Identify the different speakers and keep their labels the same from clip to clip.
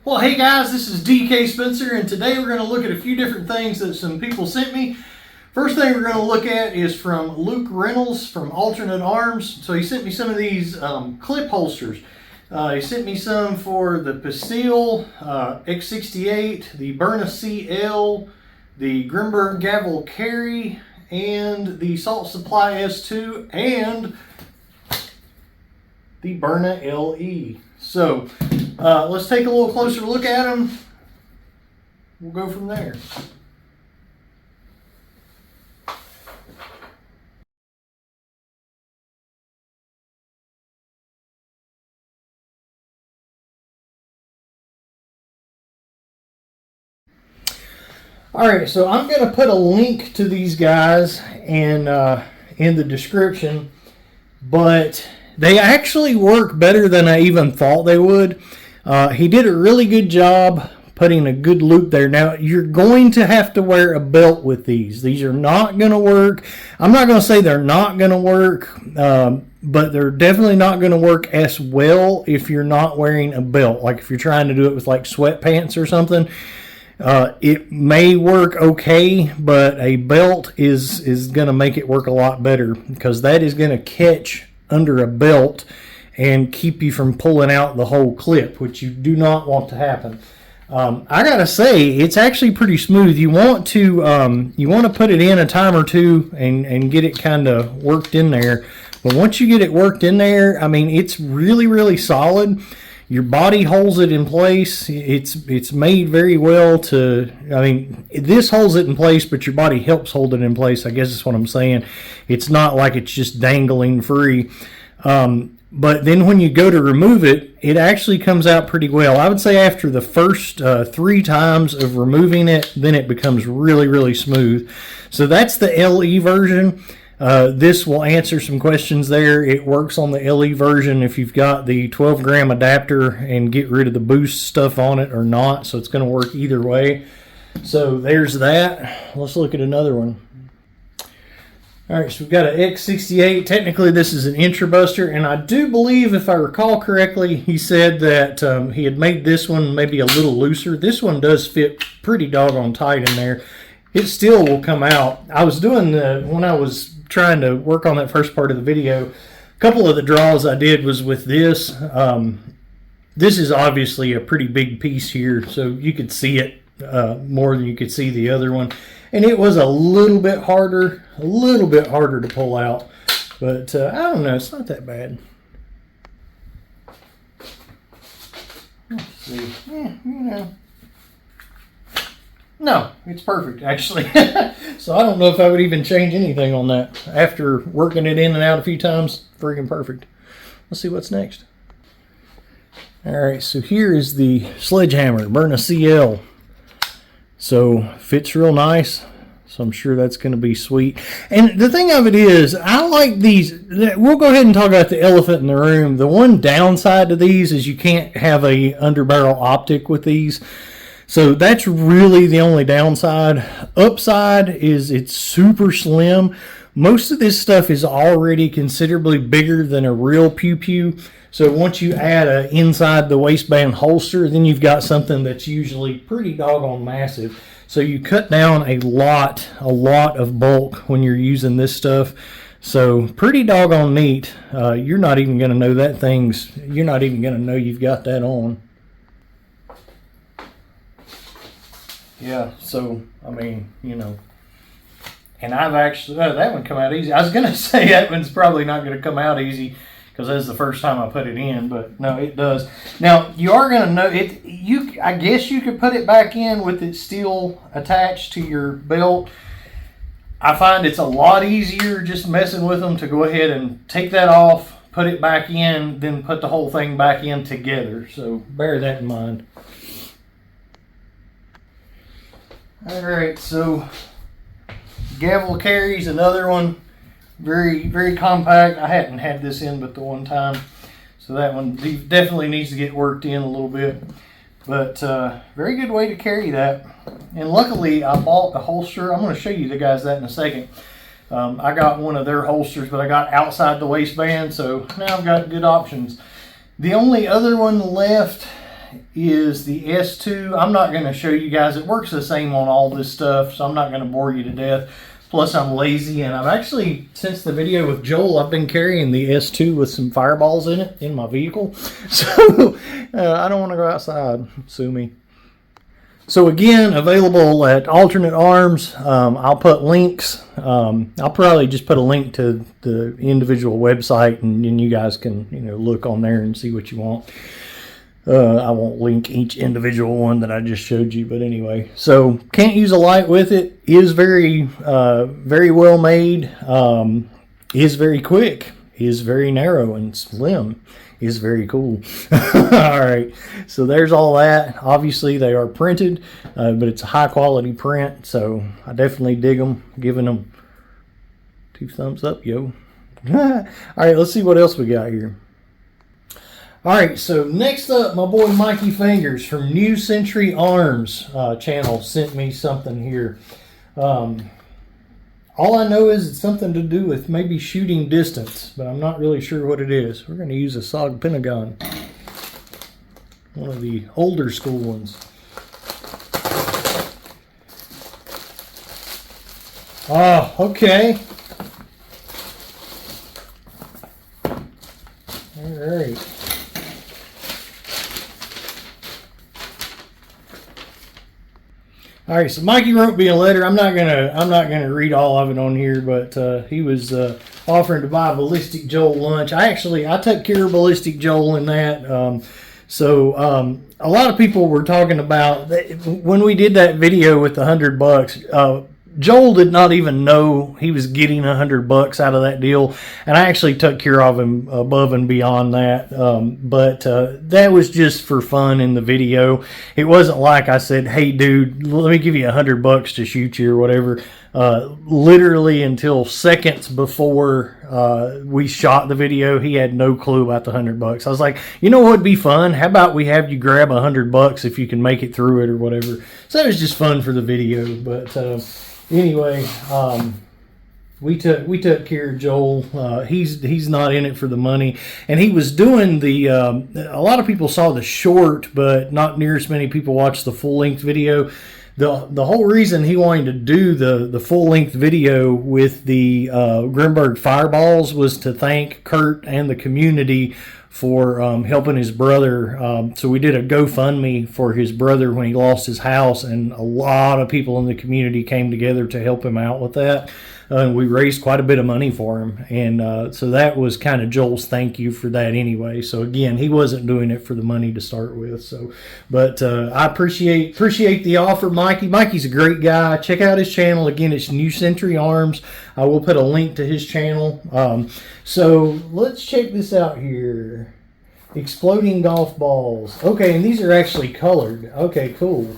Speaker 1: Well, hey guys, this is DK Spencer, and today we're going to look at a few different things that some people sent me. First thing we're going to look at is from Luke Reynolds from Alternate Arms. So he sent me some of these clip holsters. He sent me some for the Pistol X68, the Byrna CL, the Grimburg Gavel Carry, and the Salt Supply S2, and the Byrna LE. So let's take a little closer look at them. We'll go from there. All right, so I'm going to put a link to these guys in the description, but they actually work better than I even thought they would. He did a really good job putting a good loop there. Now, you're going to have to wear a belt with these. These are not going to work. I'm not going to say they're not going to work, but they're definitely not going to work as well if you're not wearing a belt. Like if you're trying to do it with like sweatpants or something. It may work okay, but a belt is going to make it work a lot better, because that is going to catch under a belt and keep you from pulling out the whole clip, which you do not want to happen. I gotta say, it's actually pretty smooth. You want to put it in a time or two and get it kind of worked in there. But once you get it worked in there, I mean, it's really, really solid. Your body holds it in place. It's made very well to, I mean, this holds it in place, but your body helps hold it in place, I guess is what I'm saying. It's not like it's just dangling free. But then when you go to remove it, it actually comes out pretty well. I would say after the first 3 times of removing it, then it becomes really, really smooth. So that's the LE version. This will answer some questions there. It works on the LE version if you've got the 12-gram adapter and get rid of the boost stuff on it or not. So it's going to work either way. So there's that. Let's look at another one. All right, so we've got an X68. Technically, this is an intrabuster, and I do believe, if I recall correctly, he said that he had made this one maybe a little looser. This one does fit pretty doggone tight in there. It still will come out. I was doing when I was trying to work on that first part of the video, a couple of the draws I did was with this. This is obviously a pretty big piece here, so you could see it more than you could see the other one. And it was a little bit harder to pull out. But I don't know, it's not that bad. Let's see. Yeah, you know. No, it's perfect, actually. So I don't know if I would even change anything on that. After working it in and out a few times, freaking perfect. Let's see what's next. All right, so here is the sledgehammer, Byrna CL. So fits real nice. So I'm sure that's going to be sweet. And the thing of it is, I like these. We'll go ahead and talk about the elephant in the room. The one downside to these is you can't have a underbarrel optic with these. So that's really the only downside. Upside is it's super slim. Most of this stuff is already considerably bigger than a real pew-pew. So once you add a inside the waistband holster, then you've got something that's usually pretty doggone massive. So you cut down a lot of bulk when you're using this stuff. So pretty doggone neat. You're not even going to know you're not even going to know you've got that on. Yeah, so, I mean, you know, and I've actually, that one come out easy. I was going to say that one's probably not going to come out easy because that's the first time I put it in, but no, it does. Now, you are going to know, I guess you could put it back in with it still attached to your belt. I find it's a lot easier just messing with them to go ahead and take that off, put it back in, then put the whole thing back in together. So bear that in mind. Alright, so gavel carries another one, very, very compact. I hadn't had this in but the one time, so that one definitely needs to get worked in a little bit. But very good way to carry that. And luckily I bought a holster. I'm going to show you the guys that in a second. I got one of their holsters, but I got outside the waistband, so now I've got good options. The only other one left is the S2. I'm not going to show you guys. It works the same on all this stuff, so I'm not going to bore you to death. Plus, I'm lazy, and I've actually, since the video with Joel, I've been carrying the S2 with some fireballs in it in my vehicle. So, I don't want to go outside. Sue me. So again, available at Alternate Arms. I'll put links. I'll probably just put a link to the individual website, and then you guys can look on there and see what you want. I won't link each individual one that I just showed you, but anyway. So can't use a light with it. Is very very well made. Is very quick. Is very narrow and slim. Is very cool. All right, so there's all that. Obviously they are printed, but it's a high quality print, so I definitely dig them. Giving them 2 thumbs up, yo. All right, let's see what else we got here. All right, so next up, my boy Mikey Fingers from New Century Arms channel sent me something here. All I know is it's something to do with maybe shooting distance, but I'm not really sure what it is. We're going to use a SOG Pentagon, one of the older school ones. Oh, okay. All right. All right, so Mikey wrote me a letter. I'm not gonna read all of it on here, but he was offering to buy Ballistic Joel lunch. I took care of Ballistic Joel in that. So a lot of people were talking about when we did that video with the $100. Joel did not even know he was getting $100 out of that deal, and I actually took care of him above and beyond that. But that was just for fun in the video. It wasn't like I said, "Hey, dude, let me give you $100 to shoot you" or whatever. Literally until seconds before we shot the video, he had no clue about the $100. I was like, you know what would be fun? How about we have you grab $100 if you can make it through it or whatever. So that was just fun for the video, but. Anyway, we took care of Joel. He's not in it for the money, and he was doing the. A lot of people saw the short, but not near as many people watched the full length video. The whole reason he wanted to do the full length video with the Grimburg fireballs was to thank Kurt and the community for helping his brother. So we did a GoFundMe for his brother when he lost his house, and a lot of people in the community came together to help him out with that. We raised quite a bit of money for him, and so that was kind of Joel's thank you for that anyway. So again, he wasn't doing it for the money to start with. So, but I appreciate the offer, Mikey. Mikey's a great guy. Check out his channel. Again, it's New Century Arms. I will put a link to his channel. So let's check this out here. Exploding golf balls. Okay, and these are actually colored. Okay, cool.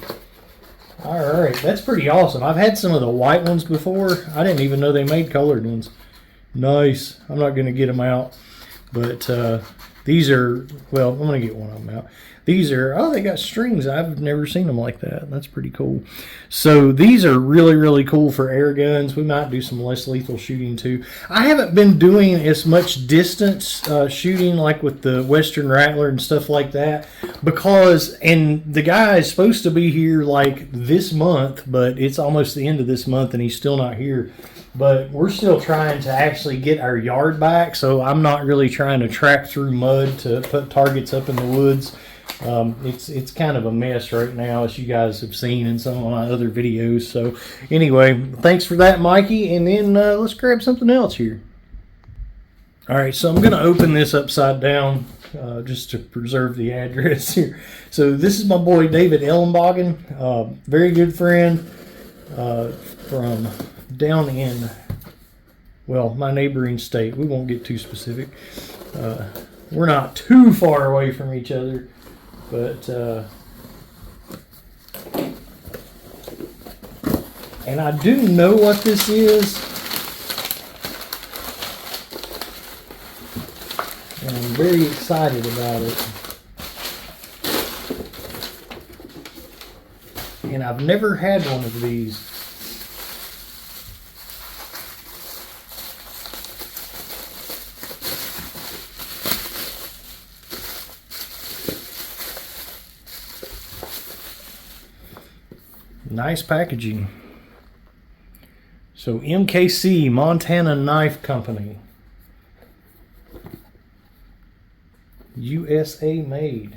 Speaker 1: All right, that's pretty awesome. I've had some of the white ones before. I didn't even know they made colored ones. Nice. I'm not going to get them out, but these are, well, I'm going to get one of them out. These are, oh, they got strings. I've never seen them like that. That's pretty cool. So these are really, really cool for air guns. We might do some less lethal shooting too. I haven't been doing as much distance shooting like with the Western Rattler and stuff like that because, and the guy is supposed to be here like this month, but it's almost the end of this month and he's still not here. But we're still trying to actually get our yard back, so I'm not really trying to track through mud to put targets up in the woods. It's kind of a mess right now, as you guys have seen in some of my other videos. So anyway, thanks for that, Mikey. And then let's grab something else here. All right, so I'm going to open this upside down just to preserve the address here. So this is my boy David Ellenbogen, very good friend from down in, well, my neighboring state. We won't get too specific. We're not too far away from each other. But, and I do know what this is, and I'm very excited about it. And I've never had one of these. Nice packaging. So MKC, Montana Knife Company. USA made.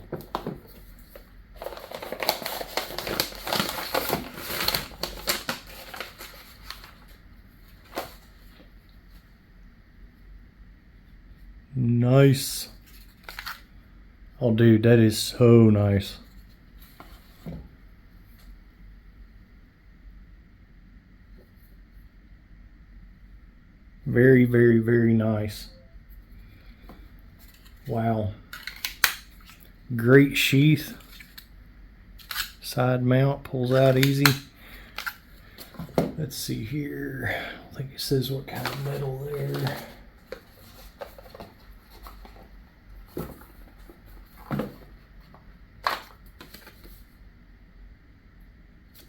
Speaker 1: Nice. Oh, dude, that is so nice. Very, very, very nice. Wow. Great sheath. Side mount, pulls out easy. Let's see here. I think it says what kind of metal there.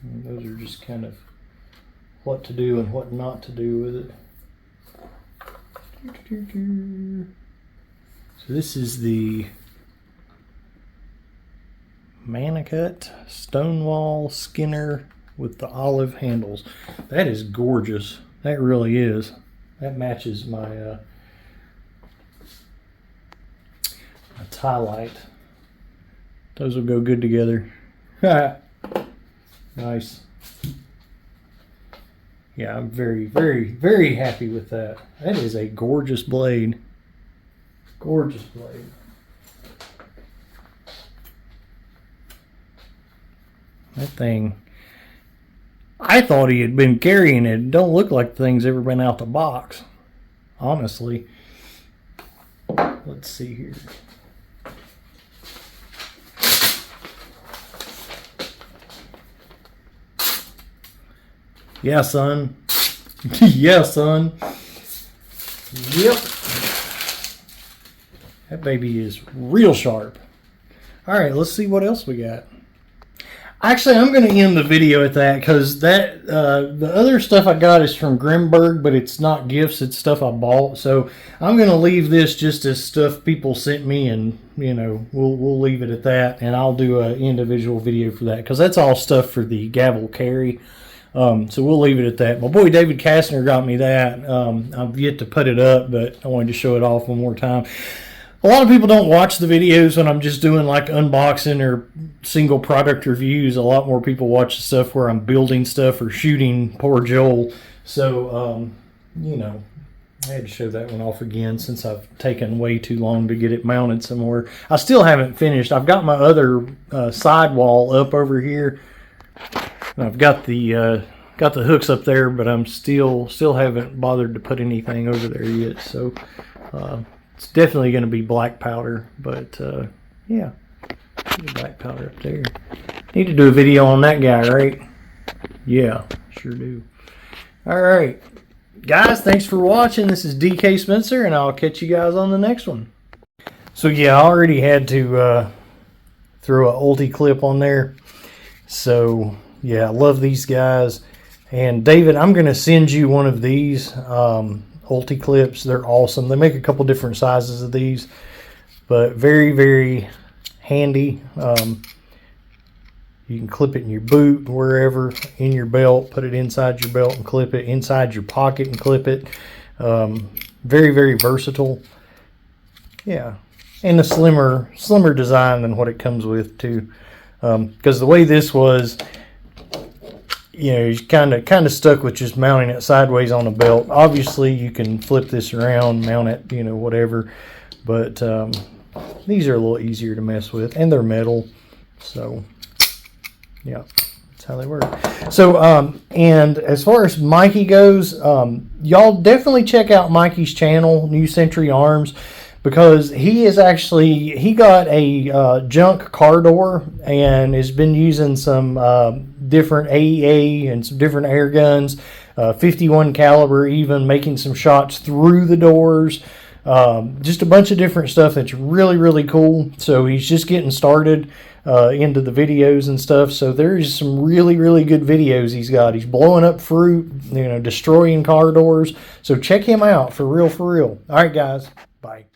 Speaker 1: And those are just kind of what to do and what not to do with it. So this is the Manicut Stonewall Skinner with the olive handles. That is gorgeous. That really is. That matches my my tie light. Those will go good together. Nice. Yeah, I'm very, very, very happy with that. That is a gorgeous blade. Gorgeous blade. That thing, I thought he had been carrying it. It don't look like the thing's ever been out the box, honestly. Let's see here. Yeah, son. Yeah, son. Yep. That baby is real sharp. All right, let's see what else we got. Actually, I'm going to end the video at that because that the other stuff I got is from Grimburg, but it's not gifts. It's stuff I bought. So I'm going to leave this just as stuff people sent me, and you know we'll leave it at that. And I'll do an individual video for that because that's all stuff for the gavel carry. So we'll leave it at that. My boy David Kastner got me that. I've yet to put it up, but I wanted to show it off one more time. A lot of people don't watch the videos when I'm just doing like unboxing or single product reviews. A lot more people watch the stuff where I'm building stuff or shooting poor Joel. So, you know, I had to show that one off again since I've taken way too long to get it mounted somewhere. I still haven't finished. I've got my other sidewall up over here. And I've got the hooks up there, but I'm still haven't bothered to put anything over there yet. So, it's definitely going to be black powder, but yeah, black powder up there. Need to do a video on that guy, right? Yeah, sure do. All right, guys, thanks for watching. This is DK Spencer, and I'll catch you guys on the next one. So yeah, I already had to throw an ulti clip on there. So yeah, I love these guys. And David, I'm going to send you one of these ulti clips. They're awesome. They make a couple different sizes of these, but very, very handy. You can clip it in your boot, wherever, in your belt, put it inside your belt and clip it, inside your pocket and clip it. Very, very versatile. Yeah, and a slimmer design than what it comes with too. Because the way this was, you know, he's kind of stuck with just mounting it sideways on a belt. Obviously, you can flip this around, mount it, you know, whatever. But these are a little easier to mess with, and they're metal. So, yeah, that's how they work. So, and as far as Mikey goes, y'all definitely check out Mikey's channel, New Century Arms, because he got a junk car door and has been using some different AEA and some different air guns, 51 caliber even, making some shots through the doors. Just a bunch of different stuff that's really, really cool. So he's just getting started into the videos and stuff. So there's some really, really good videos he's got. He's blowing up fruit, you know, destroying car doors. So check him out for real, for real. All right, guys. Bye.